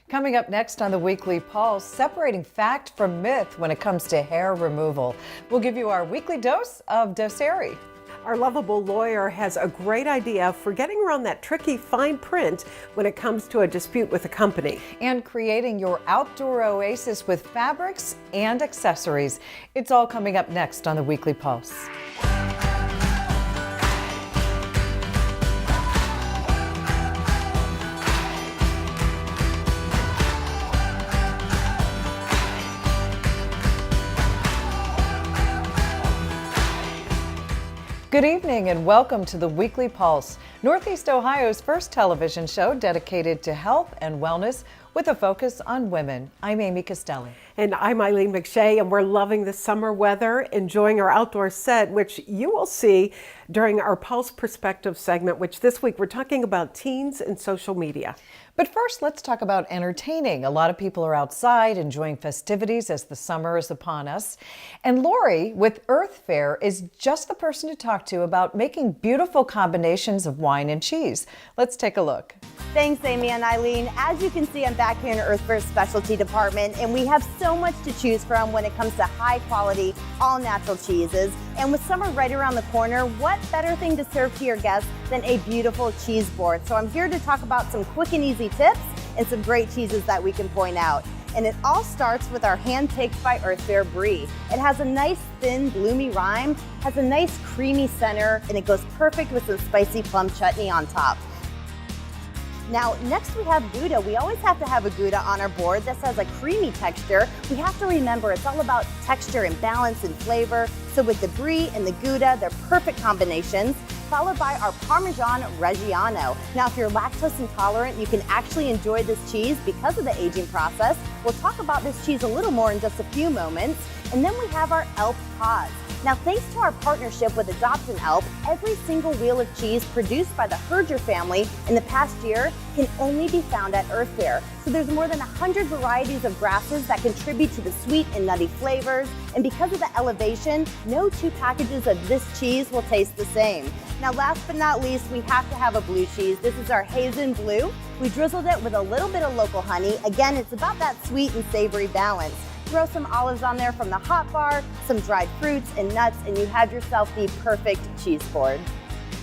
Coming up next on the Weekly Pulse, separating fact from myth when it comes to hair removal. We'll give you our weekly dose of Doceri. Our lovable lawyer has a great idea for getting around that tricky fine print when it comes to a dispute with a company. And creating your outdoor oasis with fabrics and accessories. It's all coming up next on the Weekly Pulse. Good evening and welcome to the Weekly Pulse, Northeast Ohio's first television show dedicated to health and wellness with a focus on women. I'm Amy Costelli. And I'm Eileen McShay, and we're loving the summer weather, enjoying our outdoor set, which you will see during our Pulse Perspective segment, which this week we're talking about teens and social media. But first, let's talk about entertaining. A lot of people are outside enjoying festivities as the summer is upon us. And Lori with Earth Fare is just the person to talk to about making beautiful combinations of wine and cheese. Let's take a look. Thanks, Amy and Eileen. As you can see, I'm back here in Earth Fare's specialty department, and we have so much to choose from when it comes to high quality, all natural cheeses. And with summer right around the corner, what better thing to serve to your guests than a beautiful cheese board? So I'm here to talk about some quick and easy tips and some great cheeses that we can point out. And it all starts with our hand-picked by Earth Fare Brie. It has a nice thin bloomy rind, has a nice creamy center, and it goes perfect with some spicy plum chutney on top. Now, next we have Gouda. We always have to have a Gouda on our board. This has a creamy texture. We have to remember it's all about texture and balance and flavor. So with the Brie and the Gouda, they're perfect combinations, followed by our Parmesan Reggiano. Now, if you're lactose intolerant, you can actually enjoy this cheese because of the aging process. We'll talk about this cheese a little more in just a few moments. And then we have our Alp Cod. Now, thanks to our partnership with Adopt an Alp, every single wheel of cheese produced by the Herger family in the past year can only be found at Earth Fare. So there's more than 100 varieties of grasses that contribute to the sweet and nutty flavors. And because of the elevation, no two packages of this cheese will taste the same. Now, last but not least, we have to have a blue cheese. This is our Hazen Blue. We drizzled it with a little bit of local honey. Again, it's about that sweet and savory balance. Throw some olives on there from the hot bar, some dried fruits and nuts, and you have yourself the perfect cheese board.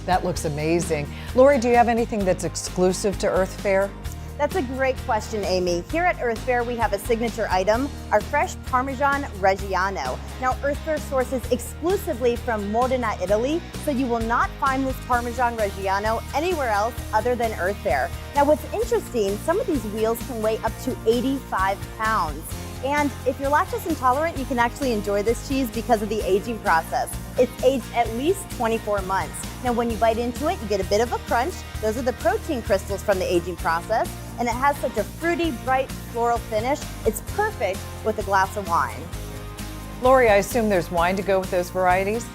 That looks amazing. Lori, do you have anything that's exclusive to Earth Fare? That's a great question, Amy. Here at Earth Fare, we have a signature item, our fresh Parmesan Reggiano. Now, Earth Fare sources exclusively from Modena, Italy, so you will not find this Parmesan Reggiano anywhere else other than Earth Fare. Now, what's interesting, some of these wheels can weigh up to 85 pounds. And if you're lactose intolerant, you can actually enjoy this cheese because of the aging process. It's aged at least 24 months. Now, when you bite into it, you get a bit of a crunch. Those are the protein crystals from the aging process. And it has such a fruity, bright, floral finish. It's perfect with a glass of wine. Lori, I assume there's wine to go with those varieties?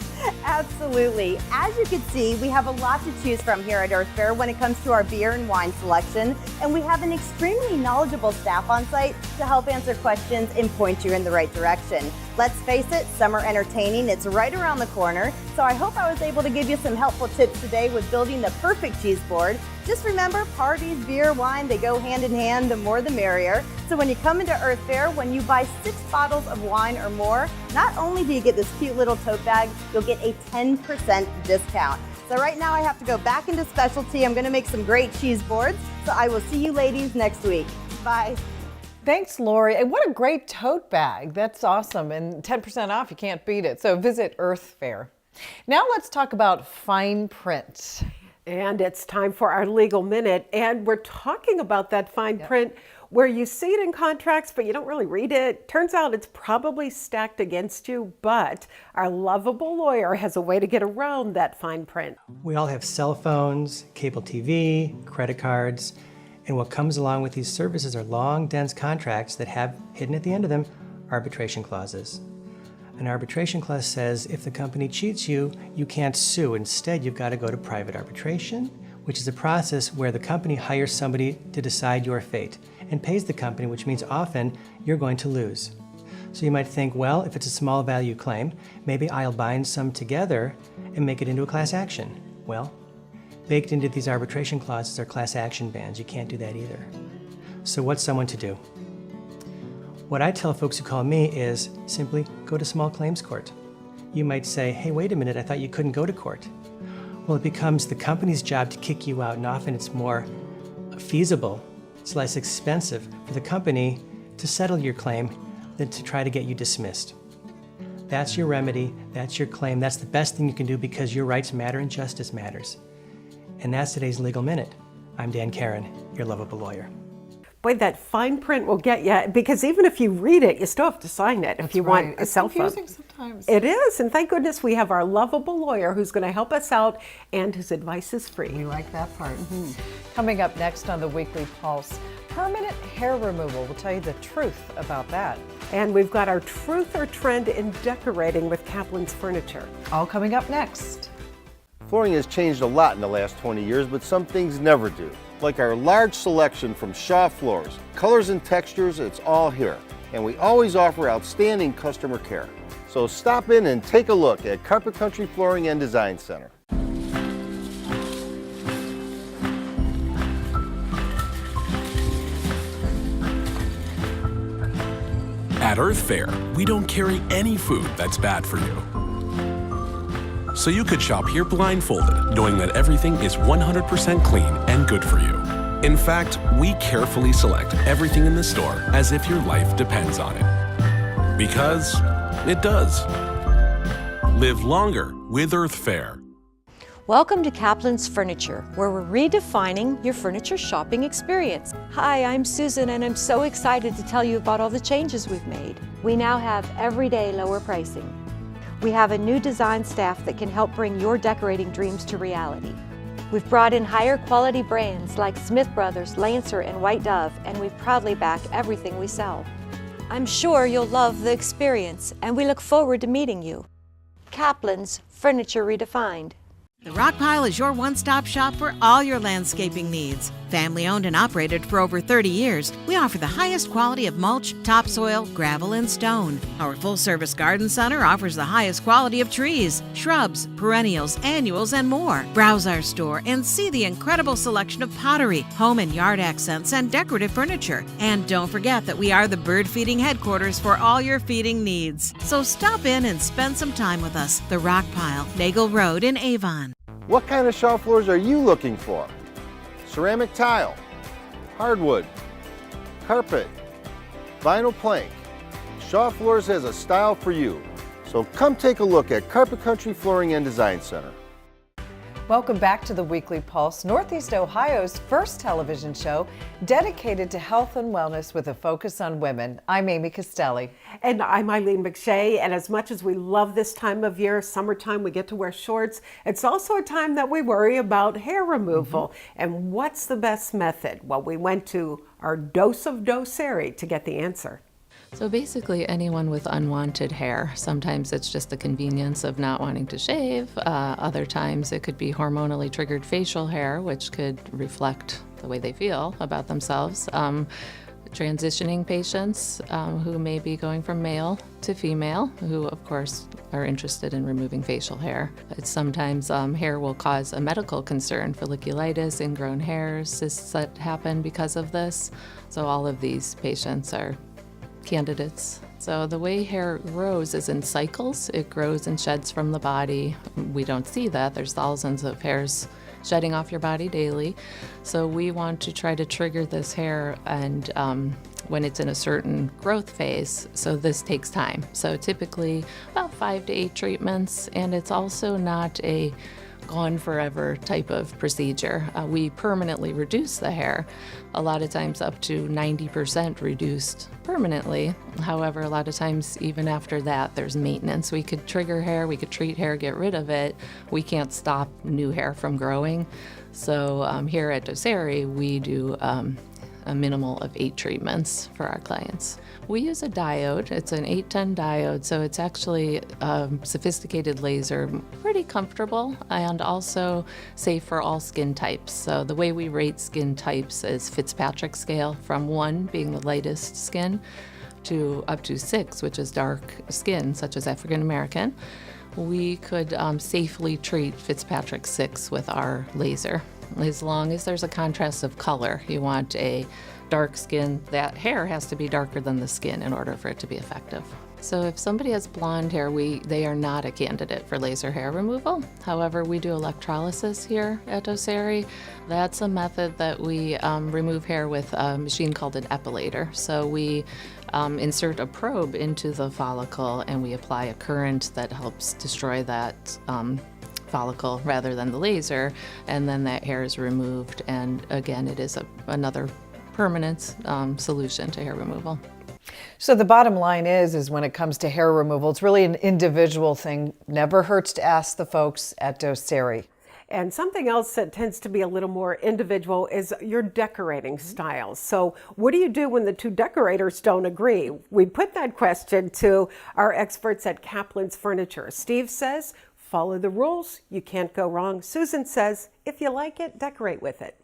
Absolutely. As you can see, we have a lot to choose from here at Earth Fare when it comes to our beer and wine selection, and we have an extremely knowledgeable staff on site to help answer questions and point you in the right direction. Let's face it, summer entertaining, it's right around the corner, so I hope I was able to give you some helpful tips today with building the perfect cheese board. Just remember, parties, beer, wine, they go hand in hand, the more the merrier. So when you come into Earth Fare, when you buy 6 bottles of wine or more, not only do you get this cute little tote bag, you'll get a 10% discount. So right now I have to go back into specialty. I'm gonna make some great cheese boards. So I will see you ladies next week. Bye. Thanks, Lori. And what a great tote bag. That's awesome. And 10% off, you can't beat it. So visit Earth Fare. Now let's talk about fine print. And it's time for our legal minute. And we're talking about that fine print where you see it in contracts, but you don't really read it. Turns out it's probably stacked against you, but our lovable lawyer has a way to get around that fine print. We all have cell phones, cable TV, credit cards, and what comes along with these services are long, dense contracts that have, hidden at the end of them, arbitration clauses. An arbitration clause says if the company cheats you, you can't sue. Instead, you've got to go to private arbitration, which is a process where the company hires somebody to decide your fate and pays the company, which means often you're going to lose. So you might think, well, if it's a small value claim, maybe I'll bind some together and make it into a class action. Well, baked into these arbitration clauses are class action bans. You can't do that either. So what's someone to do? What I tell folks who call me is simply go to small claims court. You might say, hey, wait a minute, I thought you couldn't go to court. Well, it becomes the company's job to kick you out, and often it's more feasible, it's less expensive for the company to settle your claim than to try to get you dismissed. That's your remedy, that's your claim, that's the best thing you can do because your rights matter and justice matters. And that's today's Legal Minute. I'm Dan Karen, your lovable lawyer. Boy, that fine print will get you, because even if you read it, you still have to sign it if you want a cell phone. It's confusing sometimes. It is, and thank goodness we have our lovable lawyer who's going to help us out, and his advice is free. We like that part. Coming up next on the Weekly Pulse, permanent hair removal. We'll tell you the truth about that. And we've got our truth or trend in decorating with Kaplan's Furniture. All coming up next. Flooring has changed a lot in the last 20 years, but some things never do. Like our large selection from Shaw Floors. Colors and textures, it's all here. And we always offer outstanding customer care. So stop in and take a look at Carpet Country Flooring and Design Center. At Earth Fare, we don't carry any food that's bad for you. So you could shop here blindfolded, knowing that everything is 100% clean and good for you. In fact, we carefully select everything in the store as if your life depends on it. Because it does. Live longer with Earth Fare. Welcome to Kaplan's Furniture, where we're redefining your furniture shopping experience. Hi, I'm Susan, and I'm so excited to tell you about all the changes we've made. We now have everyday lower pricing. We have a new design staff that can help bring your decorating dreams to reality. We've brought in higher quality brands like Smith Brothers, Lancer, and White Dove, and we proudly back everything we sell. I'm sure you'll love the experience, and we look forward to meeting you. Kaplan's Furniture Redefined. The Rockpile is your one-stop shop for all your landscaping needs. Family owned and operated for over 30 years, we offer the highest quality of mulch, topsoil, gravel, and stone. Our full-service garden center offers the highest quality of trees, shrubs, perennials, annuals, and more. Browse our store and see the incredible selection of pottery, home and yard accents, and decorative furniture. And don't forget that we are the bird feeding headquarters for all your feeding needs. So stop in and spend some time with us. The Rockpile, Nagel Road in Avon. What kind of Shaw floors are you looking for? Ceramic tile, hardwood, carpet, vinyl plank. Shaw Floors has a style for you. So come take a look at Carpet Country Flooring and Design Center. Welcome back to the Weekly Pulse, Northeast Ohio's first television show dedicated to health and wellness with a focus on women. I'm Amy Costelli. And I'm Eileen McShay, and as much as we love this time of year, summertime, we get to wear shorts, it's also a time that we worry about hair removal. And what's the best method? Well, we went to our dose of Doceri to get the answer. So basically anyone with unwanted hair. Sometimes it's just the convenience of not wanting to shave. Other times it could be hormonally triggered facial hair, which could reflect the way they feel about themselves. Transitioning patients who may be going from male to female, who of course are interested in removing facial hair. It's sometimes hair will cause a medical concern, folliculitis, ingrown hairs, cysts that happen because of this. So all of these patients are candidates. So the way hair grows is in cycles. It grows and sheds from the body. We don't see that. There's thousands of hairs shedding off your body daily. So we want to try to trigger this hair and when it's in a certain growth phase. So this takes time. So typically about 5 to 8 treatments, and it's also not a gone forever type of procedure. We permanently reduce the hair, a lot of times up to 90% reduced permanently. However, a lot of times even after that, there's maintenance. We could trigger hair, we could treat hair, get rid of it. We can't stop new hair from growing. So here at Doceri, we do a minimal of 8 treatments for our clients. We use a diode. It's an 810 diode, so it's actually a sophisticated laser, pretty comfortable and also safe for all skin types. So the way we rate skin types is Fitzpatrick scale, from 1 being the lightest skin to up to 6, which is dark skin, such as African American. We could safely treat Fitzpatrick 6 with our laser, as long as there's a contrast of color. You want a dark skin, that hair has to be darker than the skin in order for it to be effective. So if somebody has blonde hair, they are not a candidate for laser hair removal. However, we do electrolysis here at Doceri. That's a method that we remove hair with a machine called an epilator. So we insert a probe into the follicle and we apply a current that helps destroy that follicle rather than the laser, and then that hair is removed. And again, it is another permanent solution to hair removal. So the bottom line is when it comes to hair removal, it's really an individual thing. Never hurts to ask the folks at Doceri. And something else that tends to be a little more individual is your decorating styles. So what do you do when the two decorators don't agree? We put that question to our experts at Kaplan's Furniture. Steve says, follow the rules, you can't go wrong. Susan says, if you like it, decorate with it.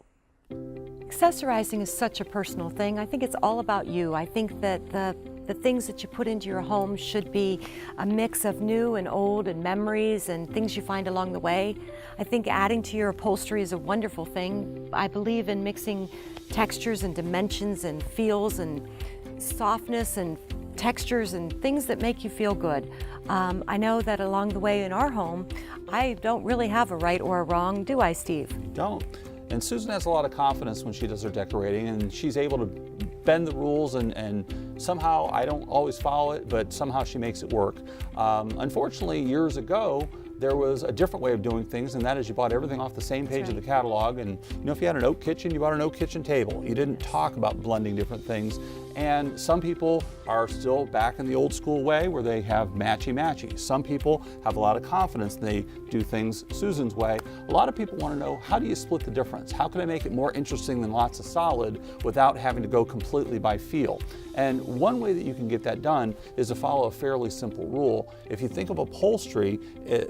Accessorizing is such a personal thing. I think it's all about you. I think that the things that you put into your home should be a mix of new and old and memories and things you find along the way. I think adding to your upholstery is a wonderful thing. I believe in mixing textures and dimensions and feels and softness and textures and things that make you feel good. I know that along the way in our home, I don't really have a right or a wrong, do I, Steve? Don't. And Susan has a lot of confidence when she does her decorating, and she's able to bend the rules, and somehow, I don't always follow it, but somehow she makes it work. Unfortunately, years ago, there was a different way of doing things, and that is you bought everything off the same page of the catalog. And if you had an oak kitchen, you bought an oak kitchen table. You didn't talk about blending different things. And some people are still back in the old school way where they have matchy-matchy. Some people have a lot of confidence and they do things Susan's way. A lot of people want to know, how do you split the difference? How can I make it more interesting than lots of solid without having to go completely by feel? And one way that you can get that done is to follow a fairly simple rule. If you think of upholstery,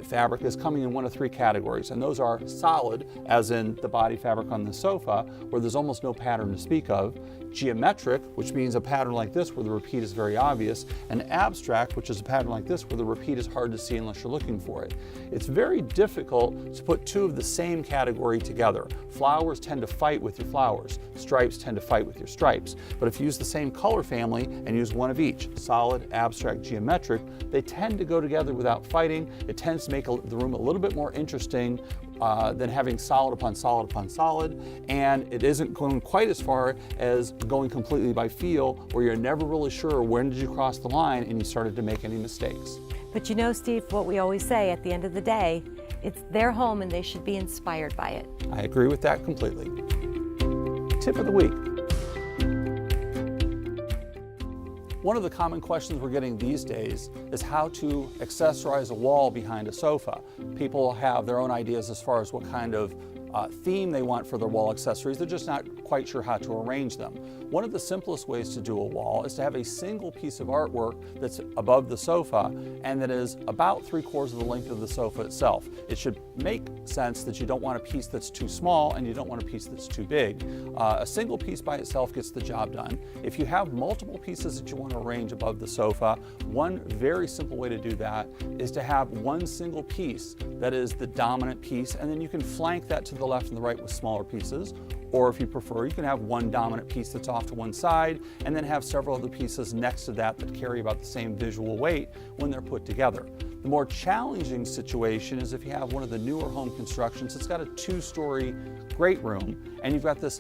fabric is coming in one of three categories, and those are solid, as in the body fabric on the sofa, where there's almost no pattern to speak of; geometric, which means a pattern like this where the repeat is very obvious; and abstract, which is a pattern like this where the repeat is hard to see unless you're looking for it. It's very difficult to put two of the same category together. Flowers tend to fight with your flowers. Stripes tend to fight with your stripes. But if you use the same color family and use one of each, solid, abstract, geometric, they tend to go together without fighting. It tends to make the room a little bit more interesting than having solid upon solid upon solid, and it isn't going quite as far as going completely by feel, where you're never really sure when did you cross the line and you started to make any mistakes. But you know, Steve, what we always say at the end of the day, it's their home and they should be inspired by it. I agree with that completely. Tip of the week. One of the common questions we're getting these days is how to accessorize a wall behind a sofa. People have their own ideas as far as what kind of theme they want for their wall accessories. They're just not quite sure how to arrange them. One of the simplest ways to do a wall is to have a single piece of artwork that's above the sofa and that is about 3/4 of the length of the sofa itself. It should make sense that you don't want a piece that's too small and you don't want a piece that's too big. A single piece by itself gets the job done. If you have multiple pieces that you want to arrange above the sofa, one very simple way to do that is to have one single piece that is the dominant piece, and then you can flank that to the left and the right with smaller pieces. Or if you prefer, you can have one dominant piece that's off to one side and then have several other pieces next to that that carry about the same visual weight when they're put together. The more challenging situation is if you have one of the newer home constructions. It's got a 2-story great room and you've got this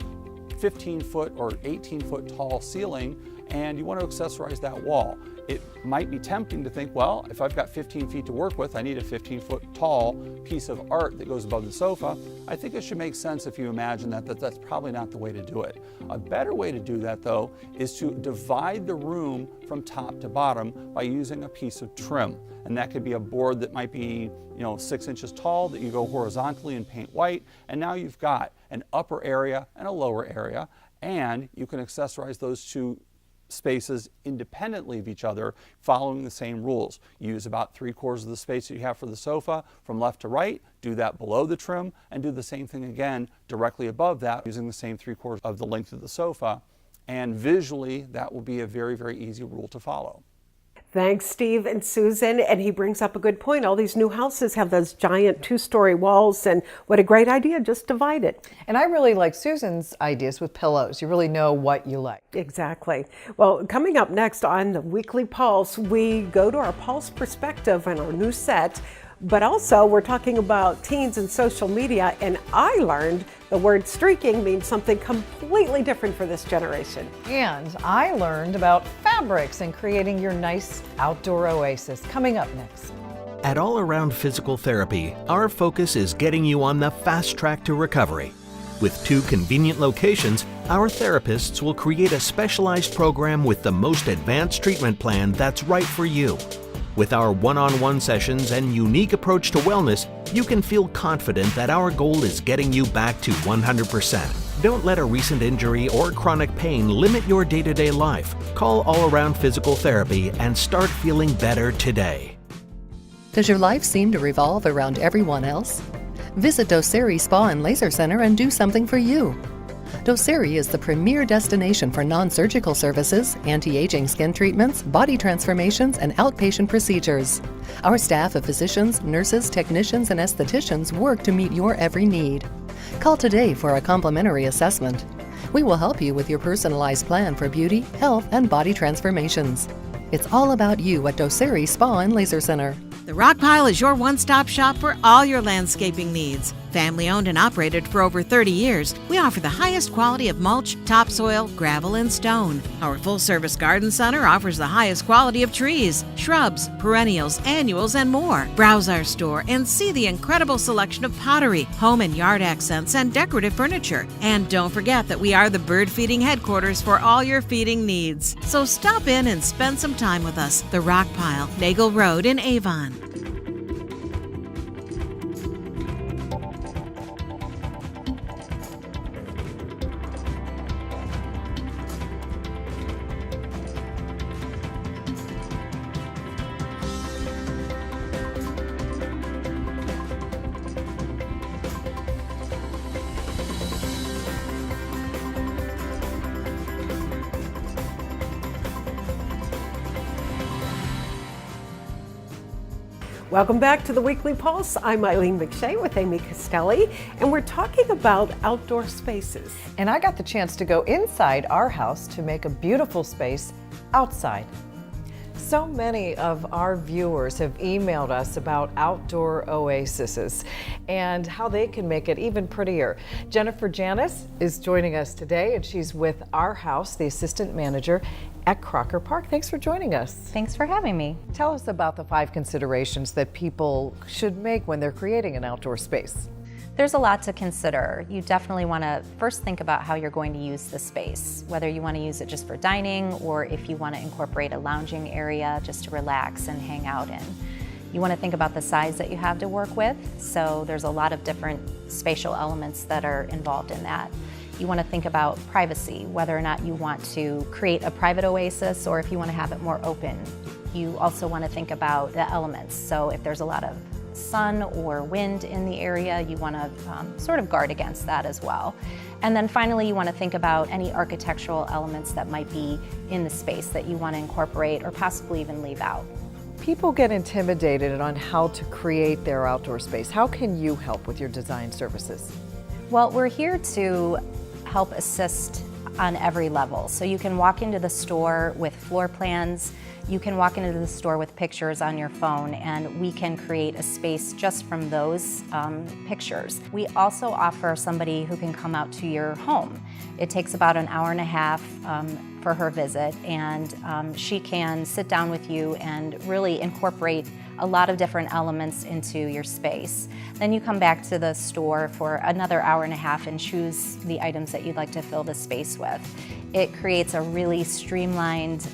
15-foot or 18-foot tall ceiling and you want to accessorize that wall. It might be tempting to think, well, if I've got 15 feet to work with, I need a 15-foot tall piece of art that goes above the sofa. I think it should make sense if you imagine that's probably not the way to do it. A better way to do that, though, is to divide the room from top to bottom by using a piece of trim. And that could be a board that might be 6 inches tall that you go horizontally and paint white. And now you've got an upper area and a lower area. And you can accessorize those two spaces independently of each other, following the same rules. Use about 3/4 of the space that you have for the sofa from left to right, do that below the trim, and do the same thing again directly above that, using the same 3/4 of the length of the sofa. And visually, that will be a very, very easy rule to follow. Thanks, Steve and Susan. And he brings up a good point. All these new houses have those giant 2-story walls, and what a great idea, just divide it. And I really like Susan's ideas with pillows. You really know what you like. Exactly. Well, coming up next on the Weekly Pulse, we go to our Pulse perspective on our new set. But also, we're talking about teens and social media, and I learned the word streaking means something completely different for this generation. And I learned about fabrics and creating your nice outdoor oasis. Coming up next. At All Around Physical Therapy, our focus is getting you on the fast track to recovery. With 2 convenient locations, our therapists will create a specialized program with the most advanced treatment plan that's right for you. With our one-on-one sessions and unique approach to wellness, you can feel confident that our goal is getting you back to 100%. Don't let a recent injury or chronic pain limit your day-to-day life. Call All Around Physical Therapy and start feeling better today. Does your life seem to revolve around everyone else? Visit Doceri Spa and Laser Center and do something for you. Doceri is the premier destination for non-surgical services, anti-aging skin treatments, body transformations, and outpatient procedures. Our staff of physicians, nurses, technicians, and estheticians work to meet your every need. Call today for a complimentary assessment. We will help you with your personalized plan for beauty, health, and body transformations. It's all about you at Doceri Spa and Laser Center. The Rockpile is your one-stop shop for all your landscaping needs. Family owned and operated for over 30 years, we offer the highest quality of mulch, topsoil, gravel, and stone. Our full-service garden center offers the highest quality of trees, shrubs, perennials, annuals, and more. Browse our store and see the incredible selection of pottery, home and yard accents, and decorative furniture. And don't forget that we are the bird feeding headquarters for all your feeding needs. So stop in and spend some time with us. The Rockpile, Nagel Road in Avon. Welcome back to the Weekly Pulse. I'm Eileen McShay with Amy Costelli, and we're talking about outdoor spaces. And I got the chance to go inside our house to make a beautiful space outside. So many of our viewers have emailed us about outdoor oases and how they can make it even prettier. Jennifer Janis is joining us today, and she's with Our House, the assistant manager at Crocker Park. Thanks for joining us. Thanks for having me. Tell us about the 5 considerations that people should make when they're creating an outdoor space. There's a lot to consider. You definitely want to first think about how you're going to use the space, whether you want to use it just for dining or if you want to incorporate a lounging area just to relax and hang out in. You want to think about the size that you have to work with, so there's a lot of different spatial elements that are involved in that. You want to think about privacy, whether or not you want to create a private oasis or if you want to have it more open. You also want to think about the elements, so if there's a lot of sun or wind in the area, you want to sort of guard against that as well. And then finally, you want to think about any architectural elements that might be in the space that you want to incorporate or possibly even leave out. People get intimidated on how to create their outdoor space. How can you help with your design services? Well, we're here to help assist on every level. So you can walk into the store with floor plans, you can walk into the store with pictures on your phone, and we can create a space just from those pictures. We also offer somebody who can come out to your home. It takes about an hour and a half for her visit, and she can sit down with you and really incorporate a lot of different elements into your space. Then you come back to the store for another hour and a half and choose the items that you'd like to fill the space with. It creates a really streamlined,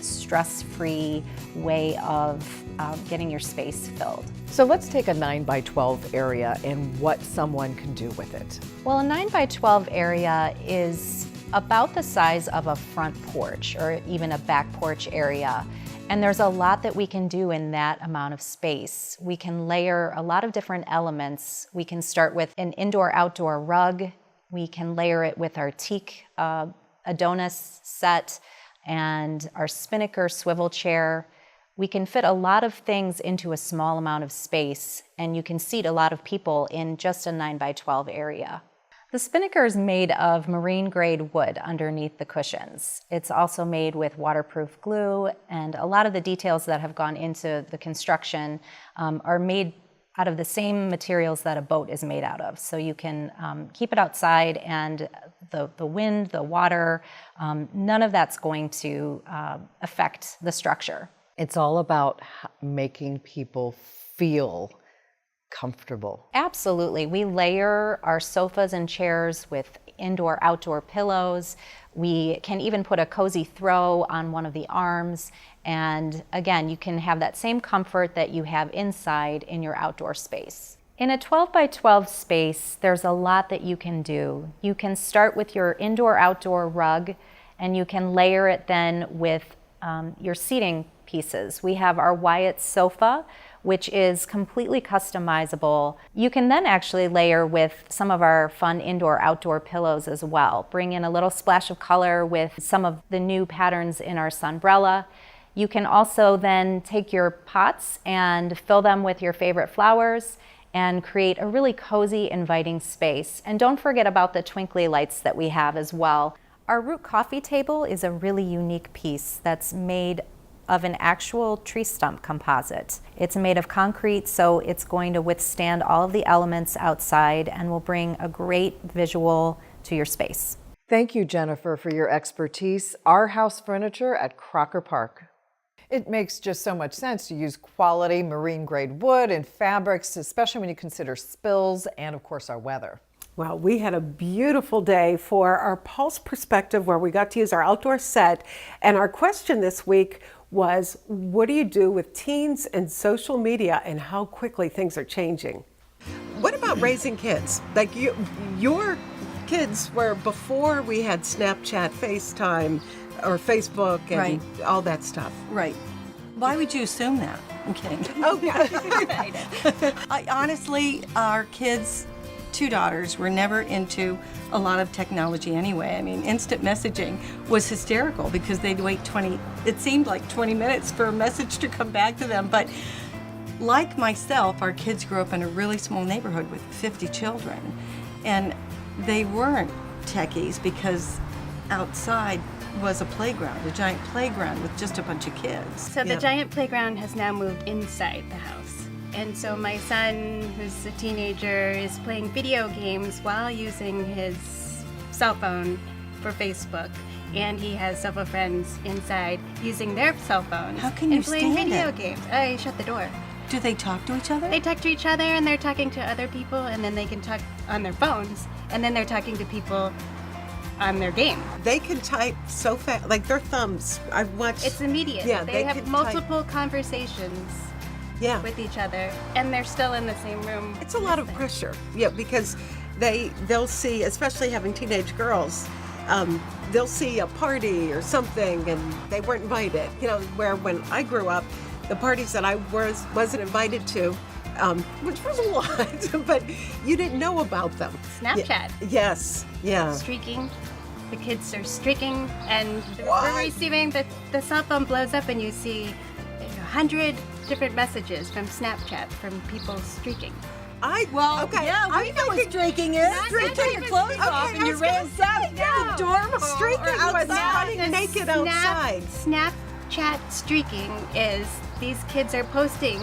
stress-free way of getting your space filled. So let's take a 9x12 area and what someone can do with it. Well, a 9x12 area is about the size of a front porch or even a back porch area. And there's a lot that we can do in that amount of space. We can layer a lot of different elements. We can start with an indoor-outdoor rug. We can layer it with our teak Adonis set and our Spinnaker swivel chair. We can fit a lot of things into a small amount of space, and you can seat a lot of people in just a 9x12 area. The Spinnaker is made of marine-grade wood underneath the cushions. It's also made with waterproof glue, and a lot of the details that have gone into the construction are made out of the same materials that a boat is made out of. So you can keep it outside, and the wind, the water, none of that's going to affect the structure. It's all about making people feel comfortable. Absolutely. We layer our sofas and chairs with indoor-outdoor pillows. We can even put a cozy throw on one of the arms. And again, you can have that same comfort that you have inside in your outdoor space. In a 12x12 space, there's a lot that you can do. You can start with your indoor-outdoor rug, and you can layer it then with your seating pieces. We have our Wyatt sofa, which is completely customizable. You can then actually layer with some of our fun indoor-outdoor pillows as well. Bring in a little splash of color with some of the new patterns in our Sunbrella. You can also then take your pots and fill them with your favorite flowers and create a really cozy, inviting space. And don't forget about the twinkly lights that we have as well. Our Root coffee table is a really unique piece that's made of an actual tree stump composite. It's made of concrete, so it's going to withstand all of the elements outside and will bring a great visual to your space. Thank you, Jennifer, for your expertise. Our House Furniture at Crocker Park. It makes just so much sense to use quality marine-grade wood and fabrics, especially when you consider spills and, of course, our weather. Well, we had a beautiful day for our Pulse Perspective, where we got to use our outdoor set. And our question this week was, what do you do with teens and social media and how quickly things are changing? What about raising kids? Like your kids were before we had Snapchat, FaceTime, or Facebook and all that stuff. Right. Why would you assume that? I'm kidding. Oh, Honestly, our kids, 2 daughters, were never into a lot of technology anyway. I mean, instant messaging was hysterical because they'd wait it seemed like 20 minutes for a message to come back to them. But like myself, our kids grew up in a really small neighborhood with 50 children. And they weren't techies because outside was a playground, a giant playground with just a bunch of kids. So the giant playground has now moved inside the house. And so my son, who's a teenager, is playing video games while using his cell phone for Facebook. And he has several friends inside using their cell phones. How can you and playing stand video it? games. I shut the door. Do they talk to each other? They talk to each other, and they're talking to other people, and then they can talk on their phones, and then they're talking to people on their game. They can type so fast, like their thumbs. I've watched. It's immediate. Yeah, they have can multiple conversations with each other, and they're still in the same room. It's a lot of pressure, because they'll see, especially having teenage girls, they'll see a party or something and they weren't invited. Where when I grew up, the parties that I wasn't invited to, which was a lot, but you didn't know about them. Snapchat. Yes, yeah. Streaking. The kids are streaking, and we're receiving the cell phone blows up, and you see 100 different messages from Snapchat from people streaking. We know what streaking is. You take your clothes off and you ransack the dorm hall streaking or was outside. running naked outside. Snapchat streaking is these kids are posting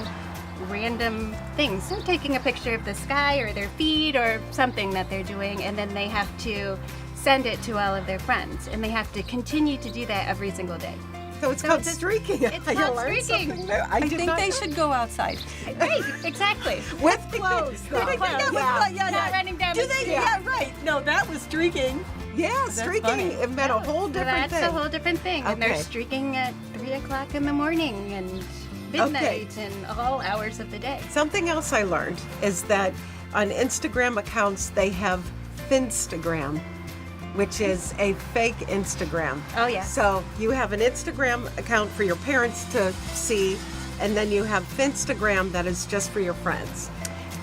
random things. They're taking a picture of the sky or their feed or something that they're doing, and then they have to send it to all of their friends, and they have to continue to do that every single day. So it's called streaking. It's called streaking. I think they should go outside. Right, exactly. With clothes. Not running down the street. Yeah, right. No, that was streaking. Yeah, streaking. It meant a whole different thing. That's a whole different thing. And they're Okay. streaking at 3 o'clock in the morning and midnight and all hours of the day. Something else I learned is that on Instagram accounts, they have Finstagram, which is a fake Instagram. Oh, yeah. So you have an Instagram account for your parents to see, and then you have Finstagram that is just for your friends.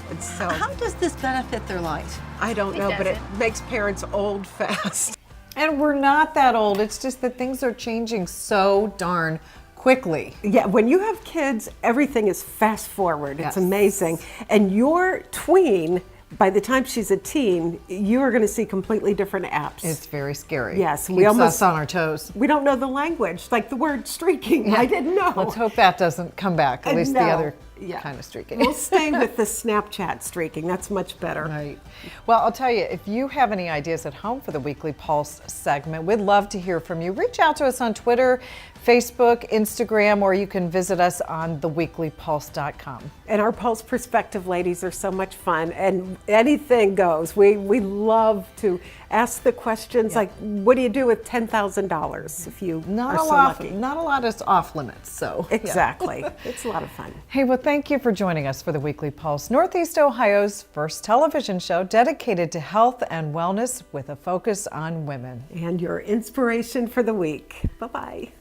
And so How does this benefit their life? I don't It know, but it doesn't. makes parents old fast. And we're not that old. It's just that things are changing so darn quickly. Yeah, when you have kids, everything is fast forward. Yes. It's amazing. And your tween, by the time she's a teen, you are going to see completely different apps. It's very scary. Yes, Keeps us on our toes. We don't know the language, like the word streaking. I didn't know. Let's hope that doesn't come back. At least the No. other Yeah. kind of streaking. We'll stay with the Snapchat streaking. That's much better. Right. Well, I'll tell you, if you have any ideas at home for the Weekly Pulse segment, we'd love to hear from you. Reach out to us on Twitter, Facebook, Instagram, or you can visit us on theweeklypulse.com. And our Pulse Perspective ladies are so much fun, and anything goes. We love to ask the questions like, what do you do with $10,000 if you are so lucky? Not a lot is off limits, so. yeah. Exactly. It's a lot of fun. Hey, well, thank you for joining us for the Weekly Pulse, Northeast Ohio's first television show dedicated to health and wellness with a focus on women. And your inspiration for the week. Bye-bye.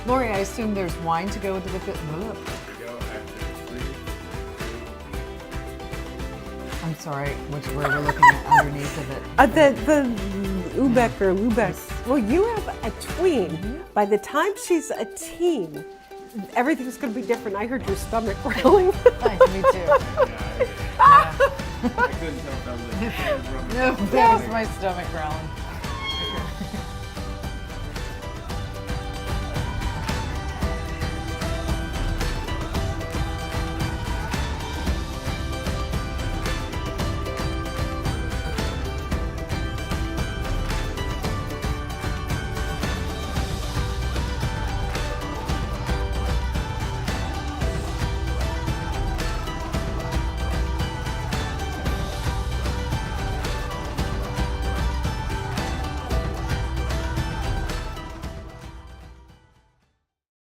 Lori, I assume there's wine to go with it. I'm sorry, where we're looking at underneath of it. The Ubeck or Lubeck. Well, you have a tween. By the time she's a teen, everything's going to be different. I heard your stomach growling. Me too. I couldn't tell if that was No, that was my stomach growling.